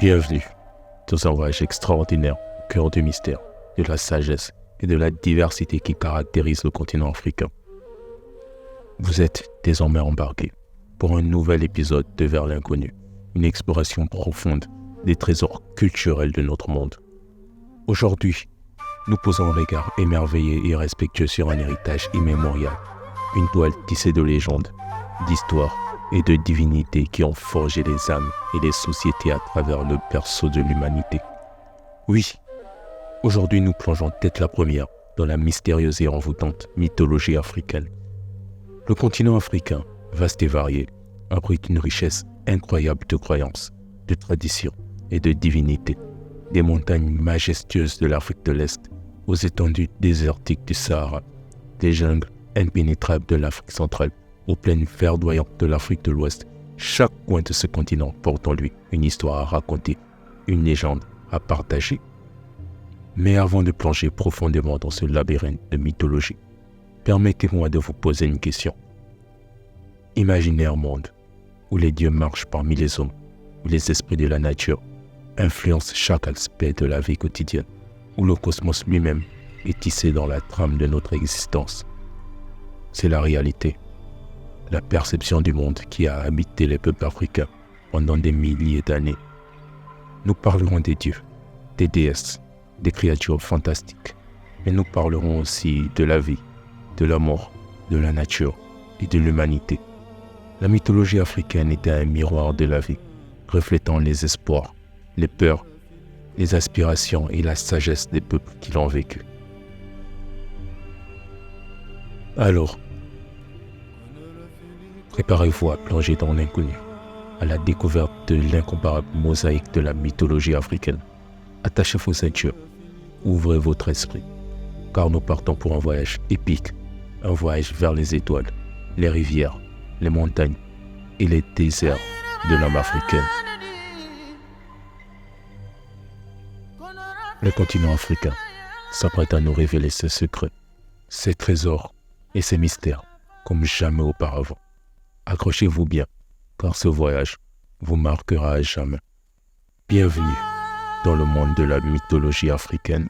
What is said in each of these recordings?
Bienvenue dans un voyage extraordinaire au cœur du mystère, de la sagesse et de la diversité qui caractérise le continent africain. Vous êtes désormais embarqués pour un nouvel épisode de Vers l'inconnu, une exploration profonde des trésors culturels de notre monde. Aujourd'hui, nous posons un regard émerveillé et respectueux sur un héritage immémorial, une toile tissée de légendes, d'histoires et de divinités qui ont forgé les âmes et les sociétés à travers le berceau de l'humanité. Oui, aujourd'hui nous plongeons tête la première dans la mystérieuse et envoûtante mythologie africaine. Le continent africain, vaste et varié, abrite une richesse incroyable de croyances, de traditions et de divinités. Des montagnes majestueuses de l'Afrique de l'Est aux étendues désertiques du Sahara, des jungles impénétrables de l'Afrique centrale, aux plaines verdoyantes de l'Afrique de l'Ouest, chaque coin de ce continent porte en lui une histoire à raconter, une légende à partager. Mais avant de plonger profondément dans ce labyrinthe de mythologie, permettez-moi de vous poser une question. Imaginez un monde où les dieux marchent parmi les hommes, où les esprits de la nature influencent chaque aspect de la vie quotidienne, où le cosmos lui-même est tissé dans la trame de notre existence. C'est la réalité, la perception du monde qui a habité les peuples africains pendant des milliers d'années. Nous parlerons des dieux, des déesses, des créatures fantastiques, mais nous parlerons aussi de la vie, de la mort, de la nature et de l'humanité. La mythologie africaine était un miroir de la vie, reflétant les espoirs, les peurs, les aspirations et la sagesse des peuples qui l'ont vécu. Alors, préparez-vous à plonger dans l'inconnu, à la découverte de l'incomparable mosaïque de la mythologie africaine. Attachez vos ceintures, ouvrez votre esprit, car nous partons pour un voyage épique, un voyage vers les étoiles, les rivières, les montagnes et les déserts de l'âme africaine. Le continent africain s'apprête à nous révéler ses secrets, ses trésors et ses mystères comme jamais auparavant. Accrochez-vous bien, car ce voyage vous marquera à jamais. Bienvenue dans le monde de la mythologie africaine.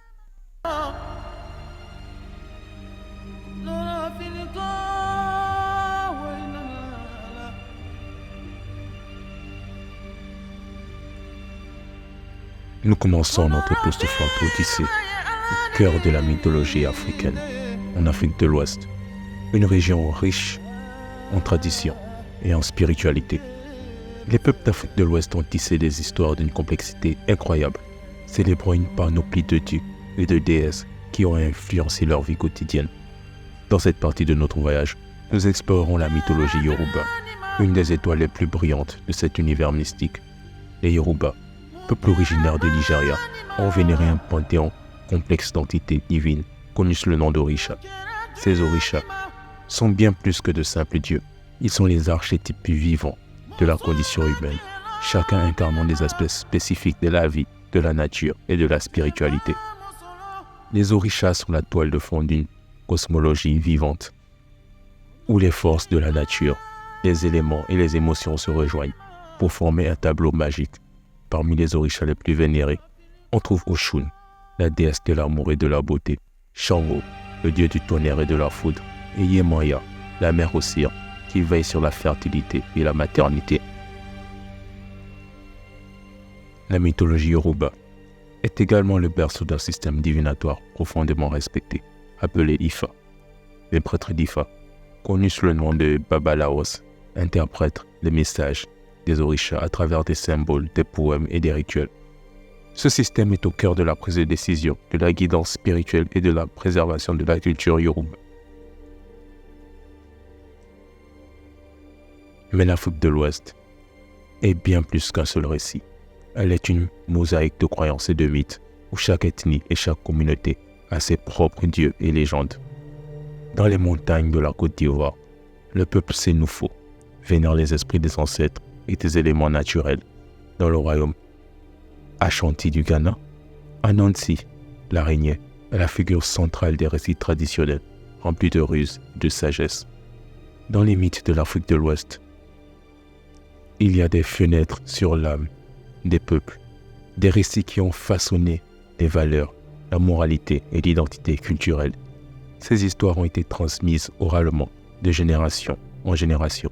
Nous commençons notre époustouflante odyssée au cœur de la mythologie africaine, en Afrique de l'Ouest, une région riche en traditions et en spiritualité. Les peuples d'Afrique de l'Ouest ont tissé des histoires d'une complexité incroyable, célébrant une panoplie de dieux et de déesses qui ont influencé leur vie quotidienne. Dans cette partie de notre voyage, nous explorerons la mythologie Yoruba, une des étoiles les plus brillantes de cet univers mystique. Les Yoruba, peuple originaire de Nigeria, ont vénéré un panthéon complexe d'entités divines connues sous le nom d'Orisha. Ces Orishas sont bien plus que de simples dieux. Ils sont les archétypes vivants de la condition humaine, chacun incarnant des aspects spécifiques de la vie, de la nature et de la spiritualité. Les Orishas sont la toile de fond d'une cosmologie vivante, où les forces de la nature, les éléments et les émotions se rejoignent pour former un tableau magique. Parmi les Orishas les plus vénérés, on trouve Oshun, la déesse de l'amour et de la beauté, Shango, le dieu du tonnerre et de la foudre, et Yemaya, la mère Osir, qui veille sur la fertilité et la maternité. La mythologie Yoruba est également le berceau d'un système divinatoire profondément respecté, appelé Ifa. Les prêtres d'Ifa, connus sous le nom de Babalaos, interprètent les messages des Orishas à travers des symboles, des poèmes et des rituels. Ce système est au cœur de la prise de décision, de la guidance spirituelle et de la préservation de la culture Yoruba. Mais l'Afrique de l'Ouest est bien plus qu'un seul récit. Elle est une mosaïque de croyances et de mythes, où chaque ethnie et chaque communauté a ses propres dieux et légendes. Dans les montagnes de la Côte d'Ivoire, le peuple Sénoufo vénère les esprits des ancêtres et des éléments naturels. Dans le royaume Ashanti du Ghana, Anansi, l'araignée, est la figure centrale des récits traditionnels, remplis de ruses et de sagesse. Dans les mythes de l'Afrique de l'Ouest, il y a des fenêtres sur l'âme des peuples Des récits qui ont façonné les valeurs, la moralité et l'identité culturelle. Ces histoires ont été transmises oralement de génération en génération,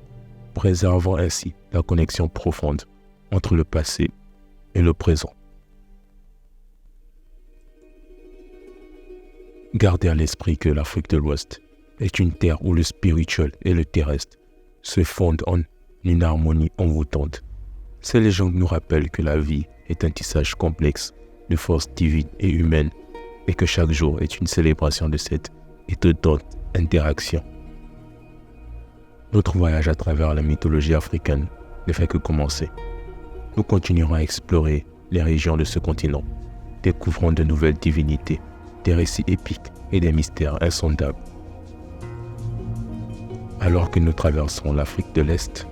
préservant ainsi la connexion profonde entre le passé et le présent. Gardez à l'esprit que l'Afrique de l'Ouest est une terre où le spirituel et le terrestre se fondent en une harmonie envoûtante. Ces légendes nous rappellent que la vie est un tissage complexe de forces divines et humaines et que chaque jour est une célébration de cette étonnante interaction. Notre voyage à travers la mythologie africaine ne fait que commencer. Nous continuerons à explorer les régions de ce continent, découvrant de nouvelles divinités, des récits épiques et des mystères insondables. Alors que nous traversons l'Afrique de l'Est,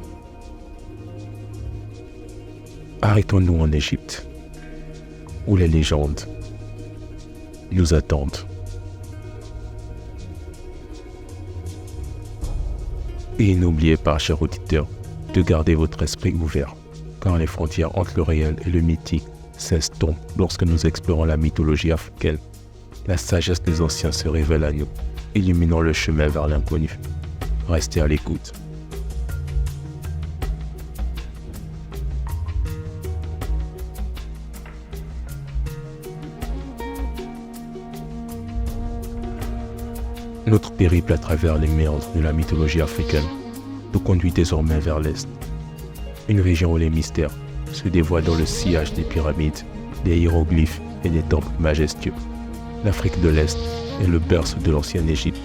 arrêtons-nous en Égypte, où les légendes nous attendent. Et n'oubliez pas, chers auditeurs, de garder votre esprit ouvert, car les frontières entre le réel et le mythique s'estompent lorsque nous explorons la mythologie africaine. La sagesse des anciens se révèle à nous, illuminant le chemin vers l'inconnu. Restez à l'écoute. Notre périple à travers les méandres de la mythologie africaine nous conduit désormais vers l'Est. Une région où les mystères se dévoilent dans le sillage des pyramides, des hiéroglyphes et des temples majestueux. L'Afrique de l'Est est le berceau de l'ancienne Égypte,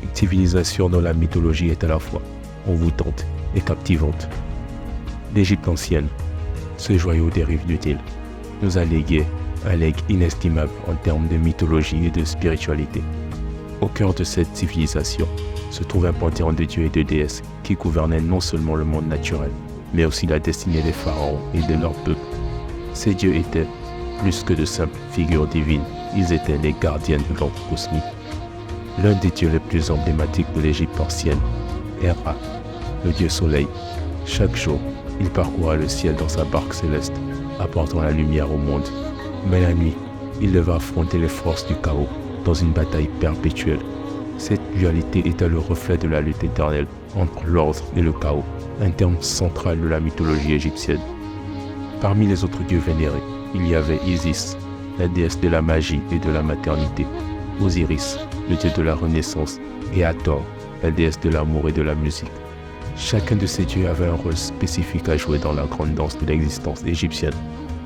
une civilisation dont la mythologie est à la fois envoûtante et captivante. L'Égypte ancienne, ce joyau des rives du Nil, nous a légué un legs inestimable en termes de mythologie et de spiritualité. Au cœur de cette civilisation se trouve un panthéon de dieux et de déesses qui gouvernaient non seulement le monde naturel, mais aussi la destinée des pharaons et de leur peuple. Ces dieux étaient plus que de simples figures divines, ils étaient les gardiens de l'ordre cosmique. L'un des dieux les plus emblématiques de l'Égypte ancienne est Ra, le dieu soleil. Chaque jour, il parcourait le ciel dans sa barque céleste, apportant la lumière au monde. Mais la nuit, il devait affronter les forces du chaos dans une bataille perpétuelle. Cette dualité était le reflet de la lutte éternelle entre l'ordre et le chaos, un terme central de la mythologie égyptienne. Parmi les autres dieux vénérés, il y avait Isis, la déesse de la magie et de la maternité, Osiris, le dieu de la renaissance, et Hathor, la déesse de l'amour et de la musique. Chacun de ces dieux avait un rôle spécifique à jouer dans la grande danse de l'existence égyptienne,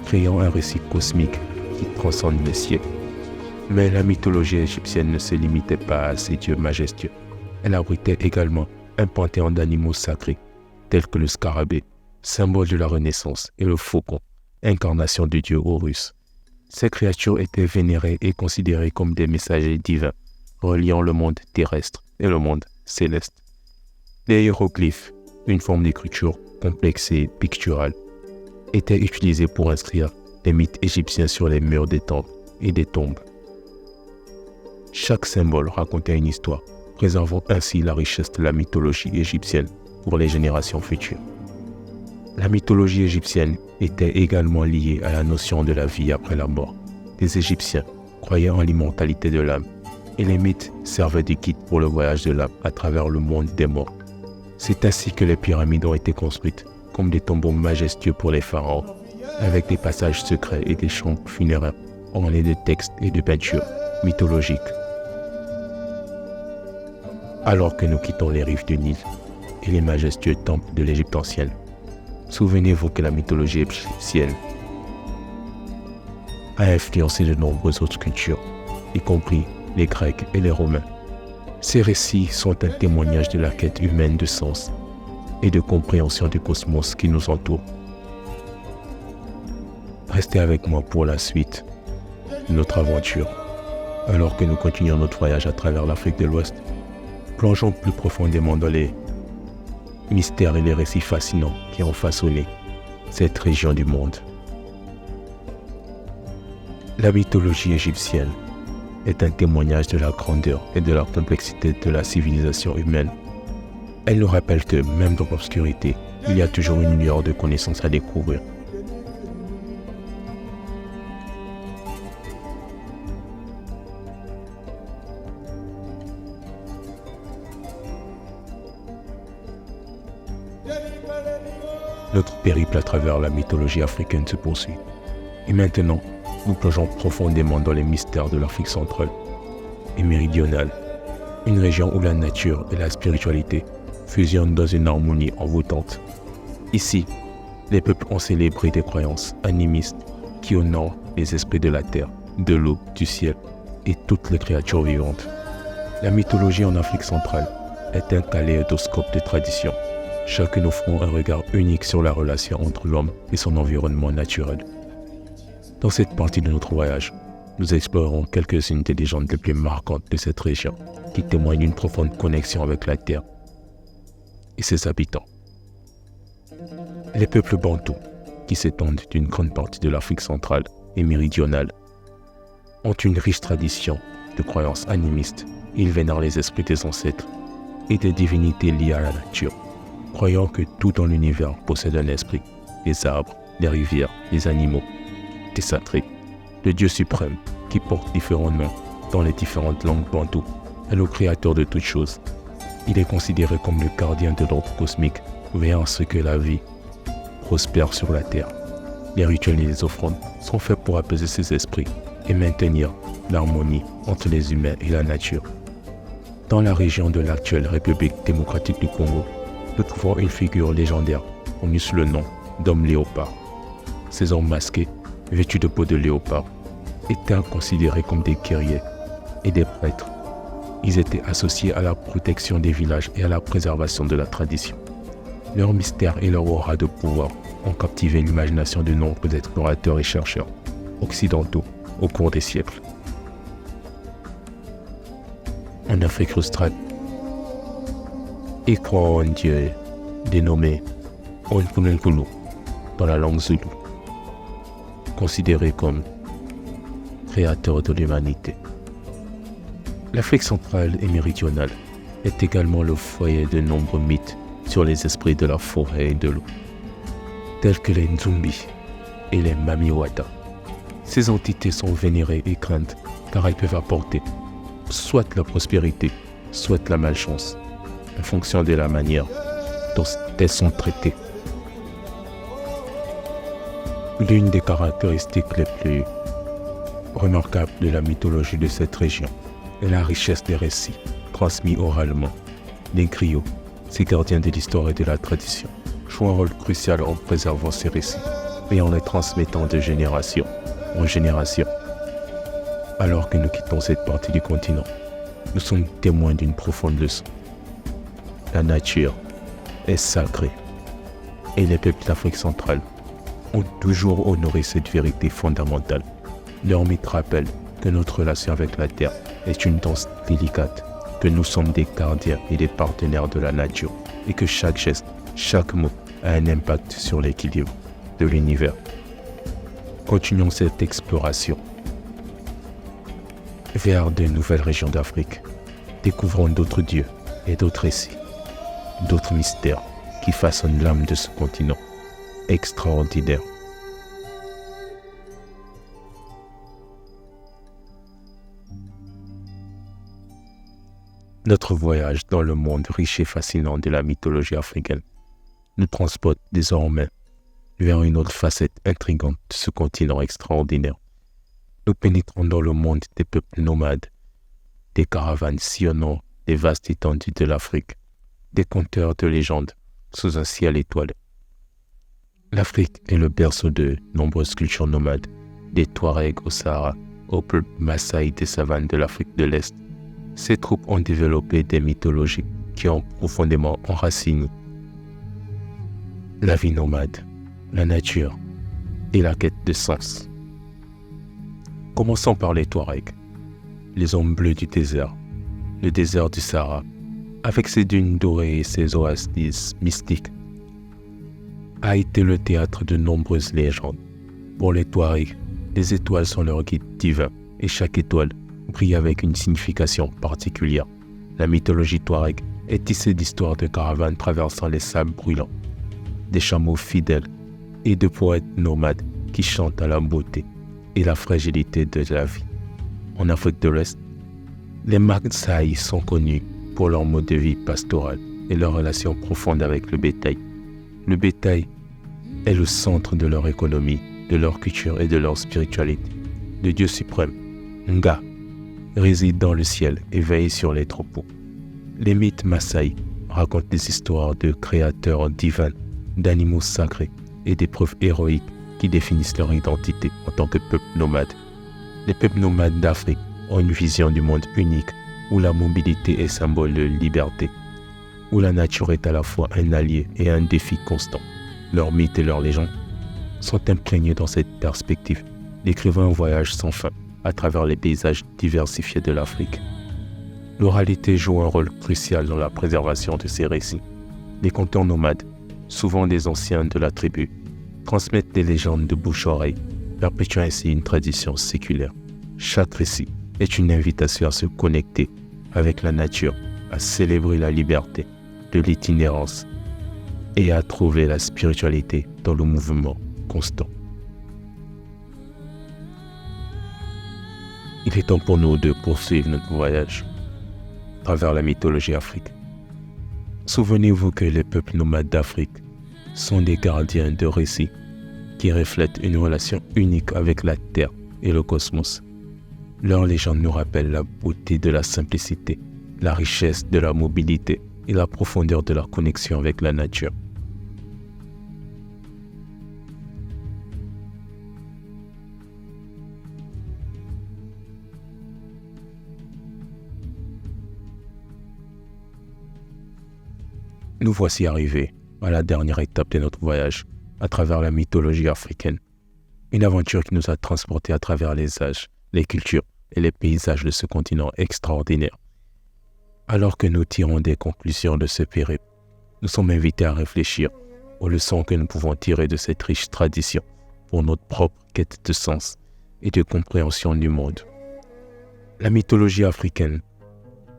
créant un récit cosmique qui transcende les siècles. Mais la mythologie égyptienne ne se limitait pas à ces dieux majestueux. Elle abritait également un panthéon d'animaux sacrés, tels que le scarabée, symbole de la Renaissance, et le faucon, incarnation du dieu Horus. Ces créatures étaient vénérées et considérées comme des messagers divins, reliant le monde terrestre et le monde céleste. Les hiéroglyphes, une forme d'écriture complexe et picturale, étaient utilisés pour inscrire les mythes égyptiens sur les murs des temples et des tombes. Chaque symbole racontait une histoire, préservant ainsi la richesse de la mythologie égyptienne pour les générations futures. La mythologie égyptienne était également liée à la notion de la vie après la mort. Les Égyptiens croyaient en l'immortalité de l'âme, et les mythes servaient de guide pour le voyage de l'âme à travers le monde des morts. C'est ainsi que les pyramides ont été construites, comme des tombeaux majestueux pour les pharaons, avec des passages secrets et des chambres funéraires ornées de textes et de peintures mythologiques. Alors que nous quittons les rives du Nil et les majestueux temples de l'Égypte ancienne, souvenez-vous que la mythologie égyptienne a influencé de nombreuses autres cultures, y compris les Grecs et les Romains. Ces récits sont un témoignage de la quête humaine de sens et de compréhension du cosmos qui nous entoure. Restez avec moi pour la suite de notre aventure, alors que nous continuons notre voyage à travers l'Afrique de l'Ouest. Plongeons plus profondément dans les mystères et les récits fascinants qui ont façonné cette région du monde. La mythologie égyptienne est un témoignage de la grandeur et de la complexité de la civilisation humaine. Elle nous rappelle que même dans l'obscurité, il y a toujours une lueur de connaissances à découvrir. Notre périple à travers la mythologie africaine se poursuit. Et maintenant, nous plongeons profondément dans les mystères de l'Afrique centrale et méridionale, une région où la nature et la spiritualité fusionnent dans une harmonie envoûtante. Ici, les peuples ont célébré des croyances animistes qui honorent les esprits de la terre, de l'eau, du ciel et toutes les créatures vivantes. La mythologie en Afrique centrale est un kaléidoscope de traditions, chacune offrant un regard unique sur la relation entre l'homme et son environnement naturel. Dans cette partie de notre voyage, nous explorerons quelques-unes des légendes les plus marquantes de cette région qui témoignent d'une profonde connexion avec la terre et ses habitants. Les peuples bantous, qui s'étendent d'une grande partie de l'Afrique centrale et méridionale, ont une riche tradition de croyances animistes. Ils vénèrent les esprits des ancêtres et des divinités liées à la nature, croyant que tout dans l'univers possède un esprit, les arbres, les rivières, les animaux, des sacrés. Le Dieu suprême, qui porte différents noms dans les différentes langues bantoues, est le créateur de toutes choses. Il est considéré comme le gardien de l'ordre cosmique, veillant à ce que la vie prospère sur la terre. Les rituels et les offrandes sont faits pour apaiser ces esprits et maintenir l'harmonie entre les humains et la nature. Dans la région de l'actuelle République démocratique du Congo, nous trouvons une figure légendaire connue sous le nom d'homme léopard. Ces hommes masqués, vêtus de peau de léopard, étaient considérés comme des guerriers et des prêtres. Ils étaient associés à la protection des villages et à la préservation de la tradition. Leur mystère et leur aura de pouvoir ont captivé l'imagination de nombreux explorateurs et chercheurs occidentaux au cours des siècles. En Afrique australe, ils croient en Dieu dénommé Onpunenkulu dans la langue zoulou, considéré comme créateur de l'humanité. L'Afrique centrale et méridionale est également le foyer de nombreux mythes sur les esprits de la forêt et de l'eau, tels que les Nzumbi et les Mamiwata. Ces entités sont vénérées et craintes car elles peuvent apporter soit la prospérité, soit la malchance, en fonction de la manière dont elles sont traitées. L'une des caractéristiques les plus remarquables de la mythologie de cette région est la richesse des récits transmis oralement. Les griots, ces gardiens de l'histoire et de la tradition, jouent un rôle crucial en préservant ces récits et en les transmettant de génération en génération. Alors que nous quittons cette partie du continent, nous sommes témoins d'une profonde leçon. La nature est sacrée et les peuples d'Afrique centrale ont toujours honoré cette vérité fondamentale. Leur mythe rappelle que notre relation avec la terre est une danse délicate, que nous sommes des gardiens et des partenaires de la nature et que chaque geste, chaque mot a un impact sur l'équilibre de l'univers. Continuons cette exploration vers de nouvelles régions d'Afrique. Découvrons d'autres dieux et d'autres récits, d'autres mystères qui façonnent l'âme de ce continent extraordinaire. Notre voyage dans le monde riche et fascinant de la mythologie africaine nous transporte désormais vers une autre facette intrigante de ce continent extraordinaire. Nous pénétrons dans le monde des peuples nomades, des caravanes sillonnant les vastes étendues de l'Afrique, des conteurs de légendes sous un ciel étoilé. L'Afrique est le berceau de nombreuses cultures nomades, des Touaregs au Sahara, aux peuples Maasai des savanes de l'Afrique de l'Est. Ces troupes ont développé des mythologies qui ont profondément enraciné la vie nomade, la nature et la quête de sens. Commençons par les Touaregs, les hommes bleus du désert, le désert du Sahara, avec ses dunes dorées et ses oasis mystiques, a été le théâtre de nombreuses légendes. Pour les Touaregs, les étoiles sont leur guide divin et chaque étoile brille avec une signification particulière. La mythologie Touareg est tissée d'histoires de caravanes traversant les sables brûlants, des chameaux fidèles et de poètes nomades qui chantent à la beauté et la fragilité de la vie. En Afrique de l'Ouest, les Maasai sont connus pour leur mode de vie pastoral et leur relation profonde avec le bétail. Le bétail est le centre de leur économie, de leur culture et de leur spiritualité. Le Dieu suprême, Nga, réside dans le ciel et veille sur les troupeaux. Les mythes Maasai racontent des histoires de créateurs divins, d'animaux sacrés et des preuves héroïques qui définissent leur identité en tant que peuple nomade. Les peuples nomades d'Afrique ont une vision du monde unique où la mobilité est symbole de liberté, où la nature est à la fois un allié et un défi constant. Leurs mythes et leurs légendes sont imprégnés dans cette perspective, décrivant un voyage sans fin à travers les paysages diversifiés de l'Afrique. L'oralité joue un rôle crucial dans la préservation de ces récits. Les conteurs nomades, souvent des anciens de la tribu, transmettent des légendes de bouche-oreille, perpétuant ainsi une tradition séculaire. Chaque récit est une invitation à se connecter avec la nature, à célébrer la liberté de l'itinérance et à trouver la spiritualité dans le mouvement constant. Il est temps pour nous de poursuivre notre voyage à travers la mythologie africaine. Souvenez-vous que les peuples nomades d'Afrique sont des gardiens de récits qui reflètent une relation unique avec la Terre et le cosmos. Leurs légendes nous rappellent la beauté de la simplicité, la richesse de la mobilité et la profondeur de la connexion avec la nature. Nous voici arrivés à la dernière étape de notre voyage à travers la mythologie africaine. Une aventure qui nous a transportés à travers les âges, les cultures et les paysages de ce continent extraordinaire. Alors que nous tirons des conclusions de ce périple, nous sommes invités à réfléchir aux leçons que nous pouvons tirer de cette riche tradition pour notre propre quête de sens et de compréhension du monde. La mythologie africaine,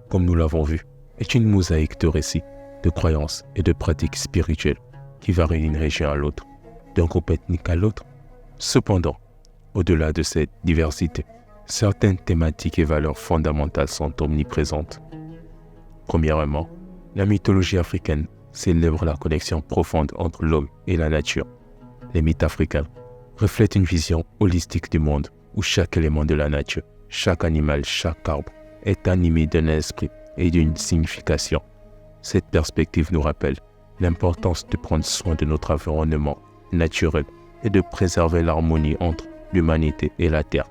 comme nous l'avons vu, est une mosaïque de récits, de croyances et de pratiques spirituelles qui varient d'une région à l'autre, d'un groupe ethnique à l'autre. Cependant, au-delà de cette diversité, certaines thématiques et valeurs fondamentales sont omniprésentes. Premièrement, la mythologie africaine célèbre la connexion profonde entre l'homme et la nature. Les mythes africains reflètent une vision holistique du monde où chaque élément de la nature, chaque animal, chaque arbre est animé d'un esprit et d'une signification. Cette perspective nous rappelle l'importance de prendre soin de notre environnement naturel et de préserver l'harmonie entre l'humanité et la Terre.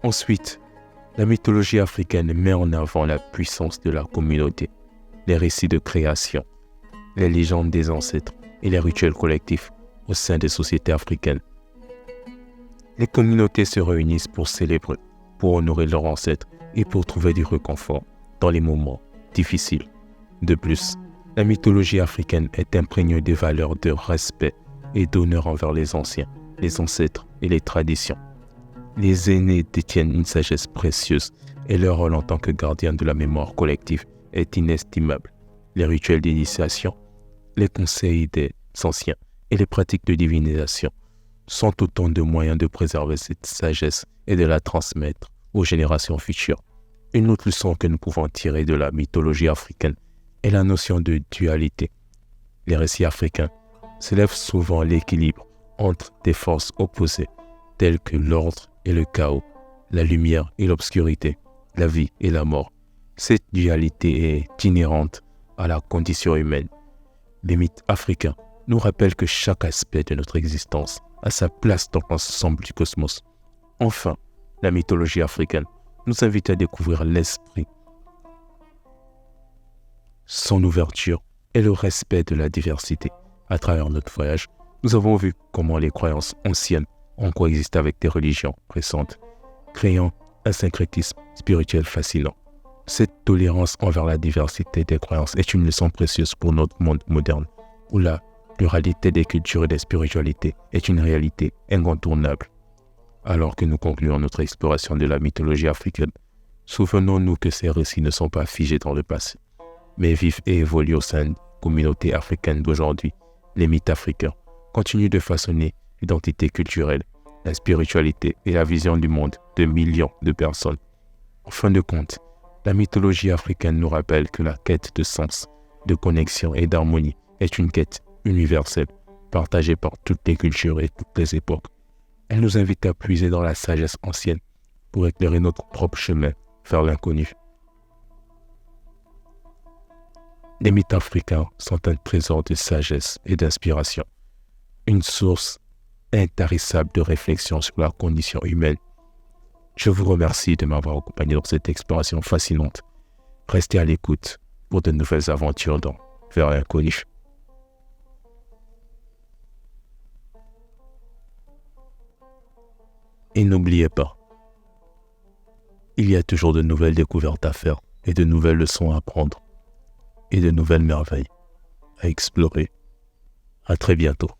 Ensuite, la mythologie africaine met en avant la puissance de la communauté, les récits de création, les légendes des ancêtres et les rituels collectifs au sein des sociétés africaines. Les communautés se réunissent pour célébrer, pour honorer leurs ancêtres et pour trouver du réconfort dans les moments difficiles. De plus, la mythologie africaine est imprégnée de valeurs de respect et d'honneur envers les anciens, les ancêtres et les traditions. Les aînés détiennent une sagesse précieuse et leur rôle en tant que gardiens de la mémoire collective est inestimable. Les rituels d'initiation, les conseils des anciens et les pratiques de divinisation sont autant de moyens de préserver cette sagesse et de la transmettre aux générations futures. Une autre leçon que nous pouvons tirer de la mythologie africaine est la notion de dualité. Les récits africains s'élèvent souvent l'équilibre entre des forces opposées telles que l'ordre et le chaos, la lumière et l'obscurité, la vie et la mort. Cette dualité est inhérente à la condition humaine. Les mythes africains nous rappellent que chaque aspect de notre existence a sa place dans l'ensemble du cosmos. Enfin, la mythologie africaine nous invite à découvrir l'esprit, son ouverture et le respect de la diversité. À travers notre voyage, nous avons vu comment les croyances anciennes ont coexisté avec des religions récentes, créant un syncrétisme spirituel fascinant. Cette tolérance envers la diversité des croyances est une leçon précieuse pour notre monde moderne, où la pluralité des cultures et des spiritualités est une réalité incontournable. Alors que nous concluons notre exploration de la mythologie africaine, souvenons-nous que ces récits ne sont pas figés dans le passé, mais vivent et évoluent au sein de la communauté africaine d'aujourd'hui. Les mythes africains continuent de façonner l'identité culturelle, la spiritualité et la vision du monde de millions de personnes. En fin de compte, la mythologie africaine nous rappelle que la quête de sens, de connexion et d'harmonie est une quête universelle, partagée par toutes les cultures et toutes les époques. Elle nous invite à puiser dans la sagesse ancienne pour éclairer notre propre chemin vers l'inconnu. Les mythes africains sont un trésor de sagesse et d'inspiration, une source intarissable de réflexion sur la condition humaine. Je vous remercie de m'avoir accompagné dans cette exploration fascinante. Restez à l'écoute pour de nouvelles aventures dans Vers l'inconnu. Et n'oubliez pas, il y a toujours de nouvelles découvertes à faire et de nouvelles leçons à apprendre et de nouvelles merveilles à explorer. À très bientôt.